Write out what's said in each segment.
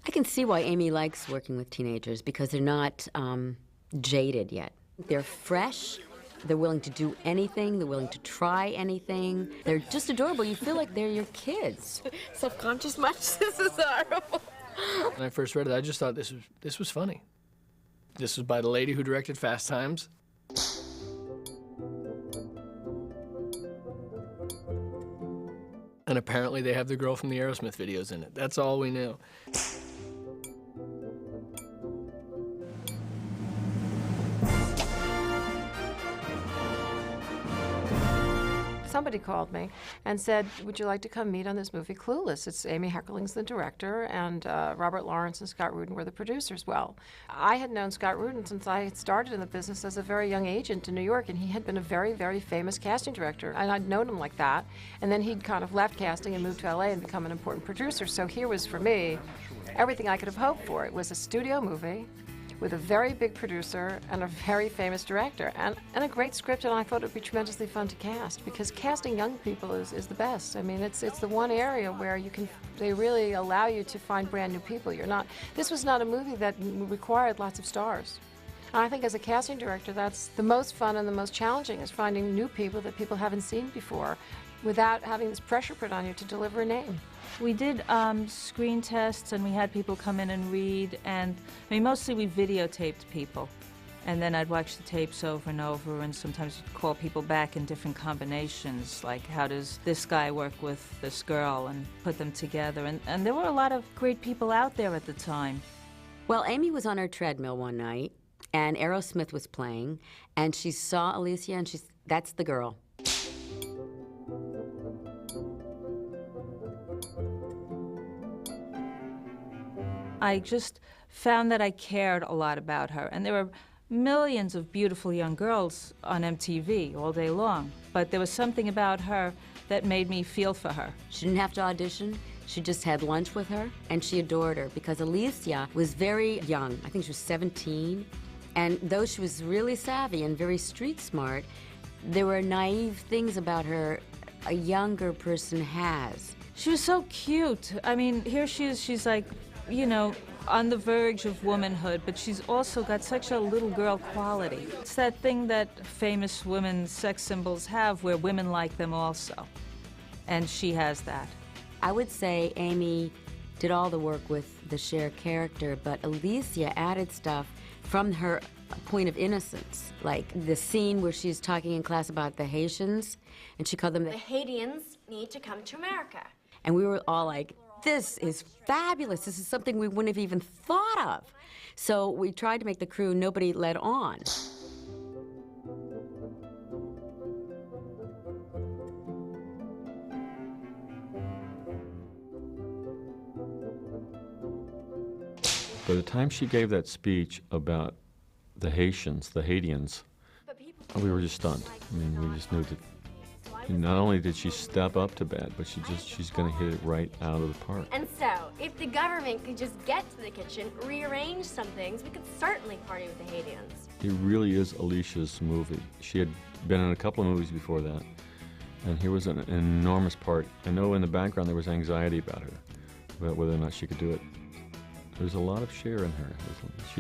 I can see why Amy likes working with teenagers, because they're not jaded yet. They're fresh, they're willing to do anything, they're willing to try anything. They're just adorable. You feel like they're your kids. Self-conscious much? This is horrible. When I first read it, I just thought this was funny. This was by the lady who directed Fast Times. And apparently they have the girl from the Aerosmith videos in it. That's all we knew. Somebody called me and said, would you like to come meet on this movie, Clueless? It's Amy Heckerling's the director, and Robert Lawrence and Scott Rudin were the producers. Well, I had known Scott Rudin since I had started in the business as a very young agent in New York, and he had been a very, very famous casting director, and I'd known him like that. And then he'd kind of left casting and moved to LA and become an important producer. So here was, for me, everything I could have hoped for. It was a studio movie with a very big producer and a very famous director, and a great script, and I thought it would be tremendously fun to cast, because casting young people is the best. I mean, it's the one area where they really allow you to find brand new people. This was not a movie that required lots of stars. And I think as a casting director, that's the most fun and the most challenging, is finding new people that people haven't seen before without having this pressure put on you to deliver a name. We did screen tests, and we had people come in and read, and I mean, mostly we videotaped people, and then I'd watch the tapes over and over, and sometimes we'd call people back in different combinations, like how does this guy work with this girl, and put them together, and there were a lot of great people out there at the time. Well, Amy was on her treadmill one night, and Aerosmith was playing, and she saw Alicia, and that's the girl. I just found that I cared a lot about her, and there were millions of beautiful young girls on MTV all day long, but there was something about her that made me feel for her. She didn't have to audition. She just had lunch with her, and she adored her, because Alicia was very young. I think she was 17, and though she was really savvy and very street smart, there were naive things about her a younger person has. She was so cute. I mean, here she is, she's like, you know, on the verge of womanhood, but she's also got such a little girl quality. It's that thing that famous women's sex symbols have, where women like them also, and she has that. I would say Amy did all the work with the Cher character, but Alicia added stuff from her point of innocence, like the scene where she's talking in class about the Haitians, and she called them The Haitians need to come to America. and we were all like, this is fabulous. This is something we wouldn't have even thought of. So we tried to make the crew, nobody let on. By the time she gave that speech about the Haitians, the Haitians, we were just stunned. I mean, we just knew that not only did she step up to bat, but she's going to hit it right out of the park. And so, if the government could just get to the kitchen, rearrange some things, we could certainly party with the Haitians. It really is Alicia's movie. She had been in a couple of movies before that, and here was an enormous part. I know in the background there was anxiety about her, about whether or not she could do it. There's a lot of Cher in her.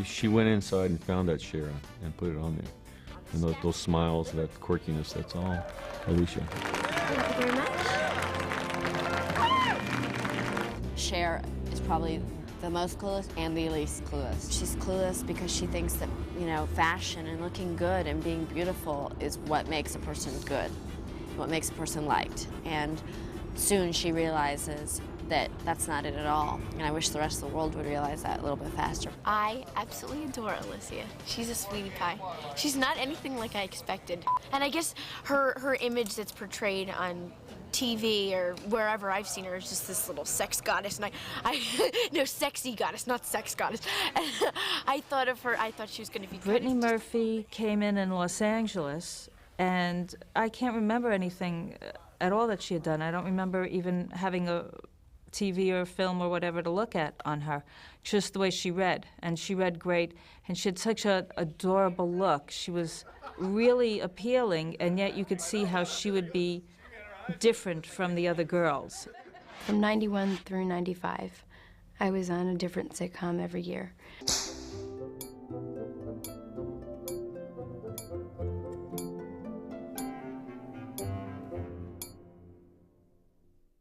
She went inside and found that Cher and put it on there. And those smiles, that quirkiness, that's all Alicia. Thank you very much. Cher is probably the most clueless and the least clueless. She's clueless because she thinks that, you know, fashion and looking good and being beautiful is what makes a person good, what makes a person liked. And soon she realizes that that's not it at all. And I wish the rest of the world would realize that a little bit faster. I absolutely adore Alicia. She's a sweetie pie. She's not anything like I expected. And I guess her image that's portrayed on TV or wherever I've seen her is just this little sex goddess. And no, sexy goddess, not sex goddess. I thought of her, I thought she was going to be Brittany Murphy came in Los Angeles, and I can't remember anything at all that she had done. I don't remember even having a TV or film or whatever to look at on her, just the way she read, and she read great, and she had such an adorable look. She was really appealing, and yet you could see how she would be different from the other girls. From 91 through 95, I was on a different sitcom every year.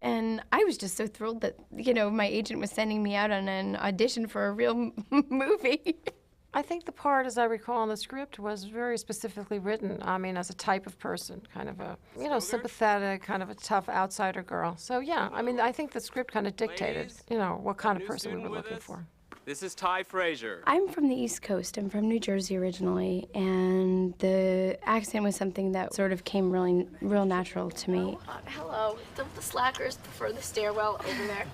And I was just so thrilled that, you know, my agent was sending me out on an audition for a real movie. I think the part, as I recall in the script, was very specifically written. I mean, as a type of person, kind of a, you know, sympathetic, kind of a tough outsider girl. So yeah, I mean, I think the script kind of dictated, you know, what kind of person we were looking for. This is Ty Frazier. I'm from the East Coast. I'm from New Jersey originally, and the accent was something that sort of came real natural to me. Hello. Don't the slackers prefer the stairwell over there?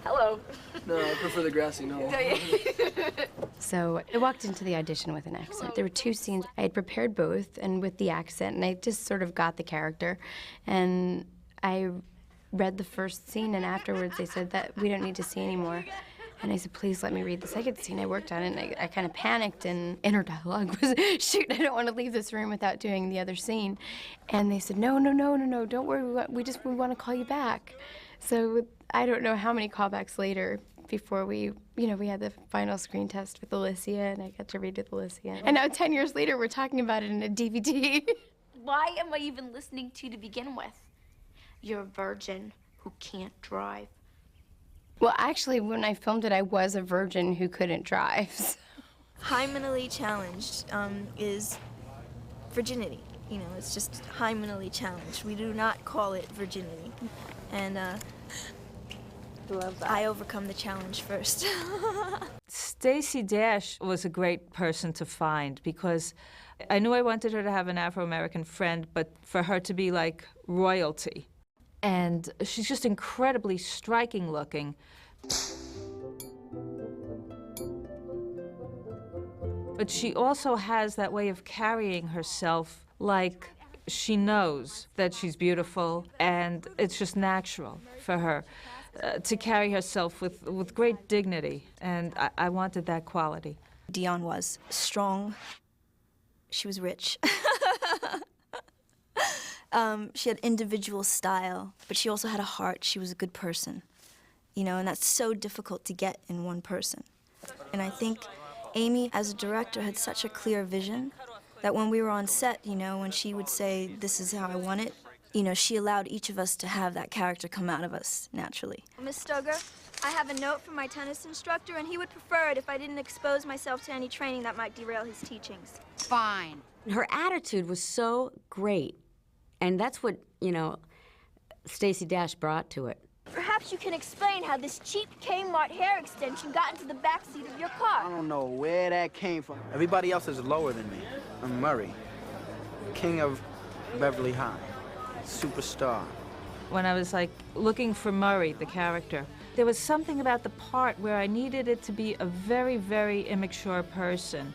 Hello. No, I prefer the grassy knoll. So I walked into the audition with an accent. There were 2 scenes. I had prepared both, and with the accent, and I just sort of got the character. And I read the first scene, and afterwards they said that we don't need to see anymore. And I said, please let me read the second scene. I worked on it, and I kind of panicked, and inner dialogue was, shoot, I don't want to leave this room without doing the other scene. And they said, no, don't worry, we want to call you back. So I don't know how many callbacks later before we had the final screen test with Alicia, and I got to read with Alicia. And now 10 years later, we're talking about it in a DVD. Why am I even listening to you to begin with? You're a virgin who can't drive. Well, actually, when I filmed it, I was a virgin who couldn't drive. So. Hymenally challenged is virginity. You know, it's just hymenally challenged. We do not call it virginity. And Love that. I overcome the challenge first. Stacey Dash was a great person to find because I knew I wanted her to have an Afro-American friend, but for her to be like royalty. And she's just incredibly striking looking. But she also has that way of carrying herself like she knows that she's beautiful, and it's just natural for her to carry herself with great dignity, and I wanted that quality. Dion was strong. She was rich. She had individual style, but she also had a heart. She was a good person, you know, and that's so difficult to get in one person. And I think Amy, as a director, had such a clear vision that when we were on set, you know, when she would say, this is how I want it, you know, she allowed each of us to have that character come out of us naturally. Miss Stoger, I have a note from my tennis instructor, and he would prefer it if I didn't expose myself to any training that might derail his teachings. Fine. Her attitude was so great, and that's what, you know, Stacey Dash brought to it. Perhaps you can explain how this cheap Kmart hair extension got into the backseat of your car. I don't know where that came from. Everybody else is lower than me. I'm Murray, king of Beverly High, superstar. When I was like looking for Murray, the character, there was something about the part where I needed it to be a very, very immature person,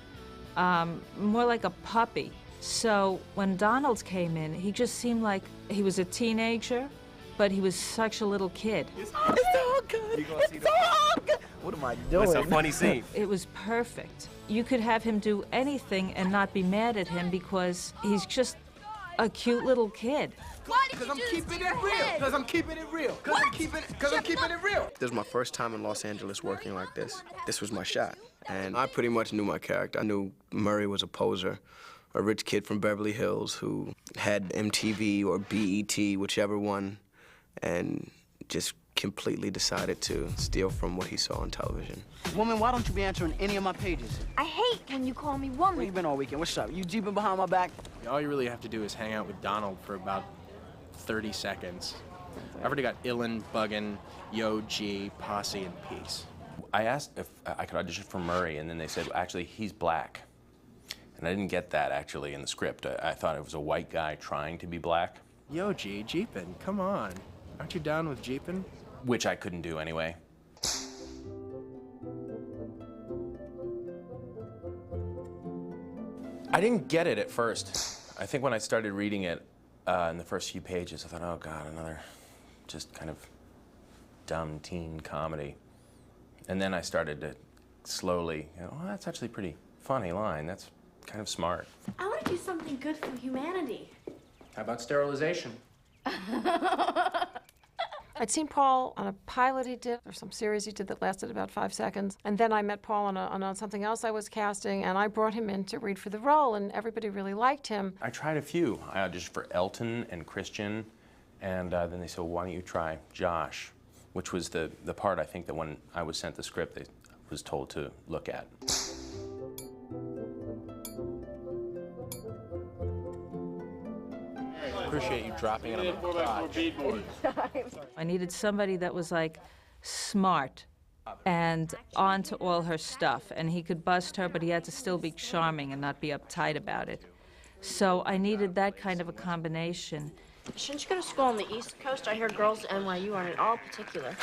more like a puppy. So when Donald came in, he just seemed like he was a teenager, but he was such a little kid. It's all good. It's all good. What am I doing? What's a funny scene? It was perfect. You could have him do anything and not be mad at him because he's just a cute little kid. Why did you do this to your head? Because I'm keeping it real. Because I'm keeping it real. This was my first time in Los Angeles working like this. This was my shot. And I pretty much knew my character. I knew Murray was a poser, a rich kid from Beverly Hills who had MTV or BET, whichever one, and just completely decided to steal from what he saw on television. Woman, why don't you be answering any of my pages? I hate when you call me woman. Where you been all weekend? What's up? You jeeping behind my back? All you really have to do is hang out with Donald for about 30 seconds. I've already got Illin, Buggin, Yo G, Posse, and Peace. I asked if I could audition for Murray, and then they said, actually, he's black. And I didn't get that, actually, in the script. I thought it was a white guy trying to be black. Yo G, Jeepin', come on. Aren't you down with Jeepin'? Which I couldn't do anyway. I didn't get it at first. I think when I started reading it in the first few pages, I thought, oh God, another just kind of dumb teen comedy. And then I started to slowly, you know, oh, that's actually a pretty funny line. That's kind of smart. I want to do something good for humanity. How about sterilization? I'd seen Paul on a pilot he did, or some series he did that lasted about 5 seconds. And then I met Paul on something else I was casting, and I brought him in to read for the role, and everybody really liked him. I tried a few. I auditioned for Elton and Christian, and then they said, well, why don't you try Josh, which was the part I think that when I was sent the script, they was told to look at. Appreciate you dropping it on the crotch. I needed somebody that was like smart and onto all her stuff, and he could bust her, but he had to still be charming and not be uptight about it. So I needed that kind of a combination. Shouldn't you go to school on the East Coast? I hear girls at NYU aren't at all particular.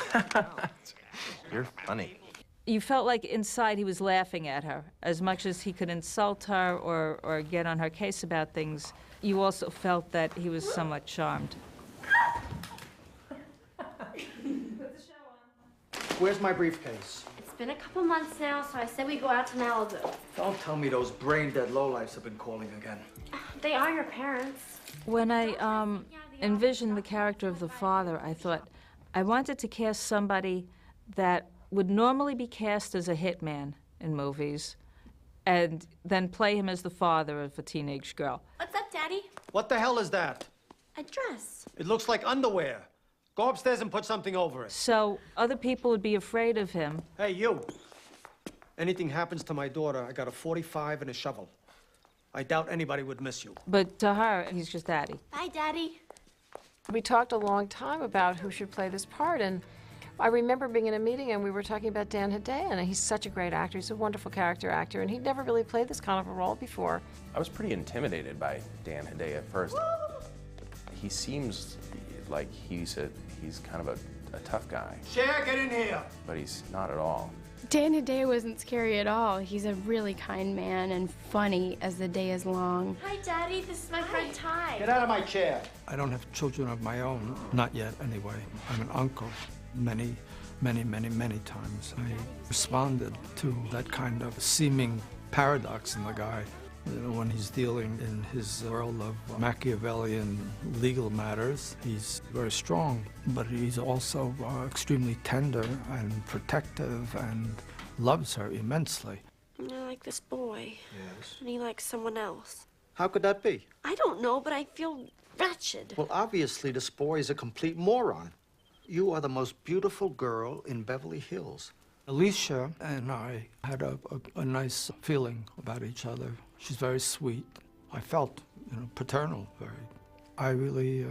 You're funny. You felt like inside he was laughing at her. As much as he could insult her or get on her case about things, you also felt that he was somewhat charmed. Where's my briefcase? It's been a couple months now, so I said we go out to Malibu. Don't tell me those brain-dead lowlifes have been calling again. They are your parents. When I envisioned the character of the father, I thought I wanted to cast somebody that would normally be cast as a hitman in movies, and then play him as the father of a teenage girl. What's up, Daddy? What the hell is that? A dress. It looks like underwear. Go upstairs and put something over it. So other people would be afraid of him. Hey, you. Anything happens to my daughter, I got a 45 and a shovel. I doubt anybody would miss you. But to her, he's just Daddy. Bye, Daddy. We talked a long time about who should play this part, and I remember being in a meeting and we were talking about Dan Hedaya, and he's such a great actor. He's a wonderful character actor, and he'd never really played this kind of a role before. I was pretty intimidated by Dan Hedaya at first. He seems like he's kind of a tough guy. Cher, get in here. But he's not at all. Dan Hedaya wasn't scary at all. He's a really kind man and funny as the day is long. Hi, Daddy. This is my friend Ty. Get out of my chair. I don't have children of my own, not yet anyway. I'm an uncle. Many times I responded to that kind of seeming paradox in the guy. You know, when he's dealing in his world of Machiavellian legal matters, he's very strong, but he's also extremely tender and protective and loves her immensely. I like this boy. Yes. And he likes someone else. How could that be? I don't know, but I feel wretched. Well, obviously, this boy is a complete moron. You are the most beautiful girl in Beverly Hills. Alicia and I had a nice feeling about each other. She's very sweet. I felt, paternal, very. I really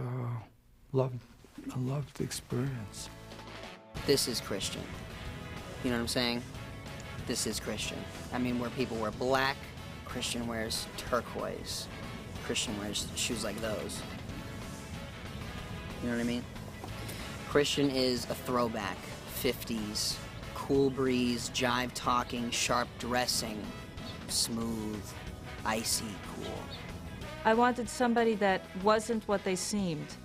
loved the experience. This is Christian. You know what I'm saying? This is Christian. I mean, where people wear black, Christian wears turquoise. Christian wears shoes like those. You know what I mean? Christian is a throwback, 50s, cool breeze, jive talking, sharp dressing, smooth, icy cool. I wanted somebody that wasn't what they seemed,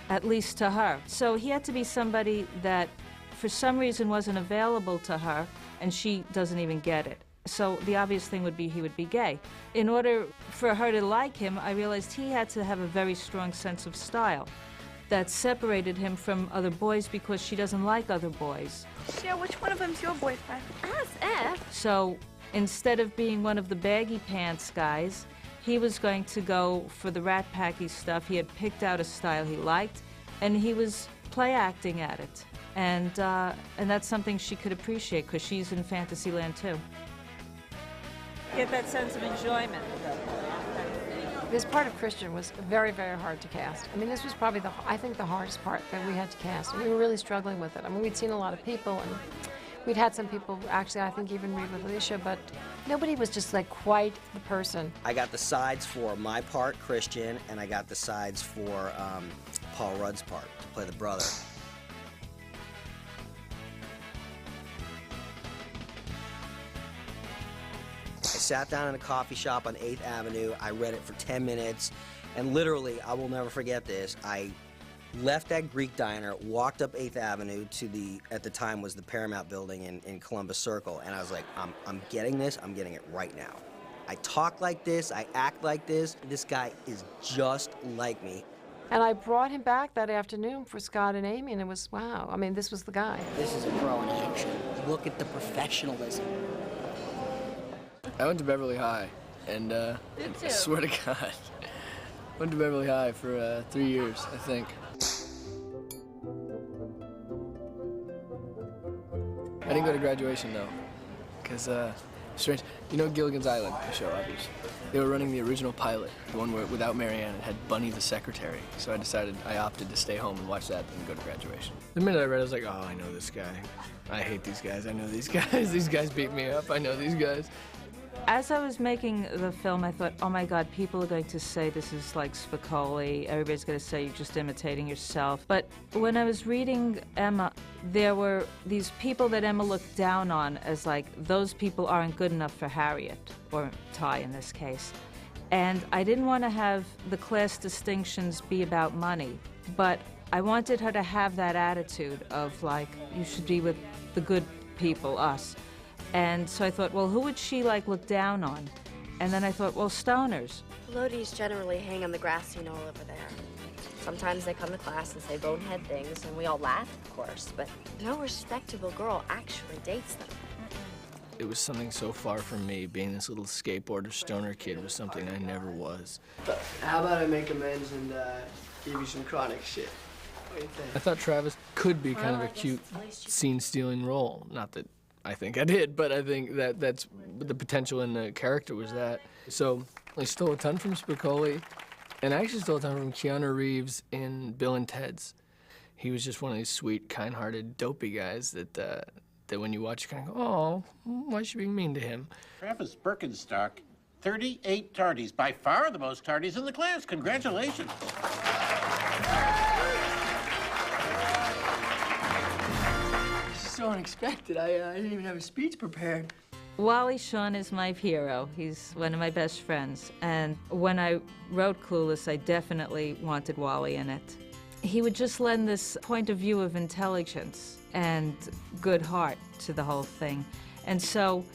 at least to her. So he had to be somebody that, for some reason, wasn't available to her, and she doesn't even get it. So the obvious thing would be he would be gay. In order for her to like him, I realized he had to have a very strong sense of style that separated him from other boys because she doesn't like other boys. Cher, which one of them's your boyfriend? Ask F. So instead of being one of the baggy pants guys, he was going to go for the rat packy stuff. He had picked out a style he liked, and he was play acting at it. And that's something she could appreciate because she's in Fantasyland too. Get that sense of enjoyment. This part of Christian was very, very hard to cast. I mean, this was probably the hardest part that we had to cast. And we were really struggling with it. I mean, we'd seen a lot of people, and we'd had some people actually, I think, even read with Alicia, but nobody was just like quite the person. I got the sides for my part, Christian, and I got the sides for Paul Rudd's part to play the brother. I sat down in a coffee shop on 8th Avenue. I read it for 10 minutes, and literally, I will never forget this. I left that Greek diner, walked up 8th Avenue to at the time was the Paramount building in Columbus Circle, and I was like, I'm getting this, I'm getting it right now. I talk like this, I act like this. This guy is just like me. And I brought him back that afternoon for Scott and Amy, and it was, wow. I mean, this was the guy. This is a pro in action. Look at the professionalism. I went to Beverly High, and I swear to God, went to Beverly High for 3 years, I think. I didn't go to graduation, though, because, strange. You know Gilligan's Island, the show, obviously. They were running the original pilot, the one where, without Marianne, it had Bunny the secretary. So I opted to stay home and watch that and go to graduation. The minute I read it, I was like, oh, I know this guy. I hate these guys. I know these guys. These guys beat me up. I know these guys. As I was making the film, I thought, oh my God, people are going to say this is like Spicoli. Everybody's going to say you're just imitating yourself. But when I was reading Emma, there were these people that Emma looked down on as like, those people aren't good enough for Harriet, or Ty in this case. And I didn't want to have the class distinctions be about money, but I wanted her to have that attitude of like, you should be with the good people, us. And so I thought, well, who would she like look down on? And then I thought, well, stoners. Lodies generally hang on the grass scene all over there. Sometimes they come to class and say bonehead things, and we all laugh, of course, but no respectable girl actually dates them. It was something so far from me. Being this little skateboarder stoner kid was something I never was. How about I make amends and give you some chronic shit? What do you think? I thought Travis could be kind of a cute scene-stealing role. Not that I think I did, but I think that's the potential in the character was that. So I stole a ton from Spicoli, and I actually stole a ton from Keanu Reeves in Bill and Ted's. He was just one of these sweet, kind-hearted, dopey guys that when you watch, you kind of go, oh, why is she being mean to him? Travis Birkenstock, 38 tardies, by far the most tardies in the class. Congratulations. So unexpected. I didn't even have a speech prepared. Wally Shawn is my hero. He's one of my best friends. And when I wrote Clueless, I definitely wanted Wally in it. He would just lend this point of view of intelligence and good heart to the whole thing. And so,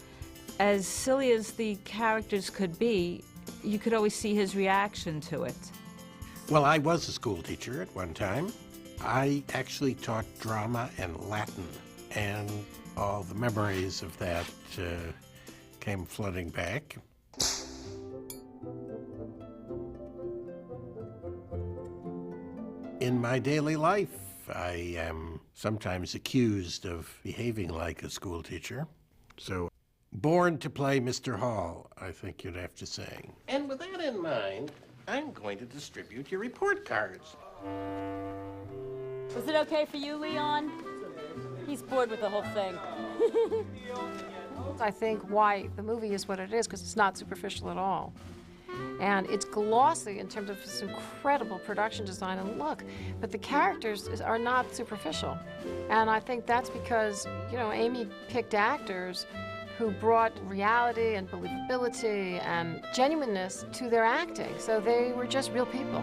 as silly as the characters could be, you could always see his reaction to it. Well, I was a school teacher at one time. I actually taught drama and Latin. And all the memories of that came flooding back. In my daily life, I am sometimes accused of behaving like a school teacher. So, born to play Mr. Hall, I think you'd have to say. And with that in mind, I'm going to distribute your report cards. Was it okay for you, Leon? He's bored with the whole thing. I think why the movie is what it is, because it's not superficial at all. And it's glossy in terms of its incredible production design and look, but the characters are not superficial. And I think that's because, you know, Amy picked actors who brought reality and believability and genuineness to their acting. So they were just real people.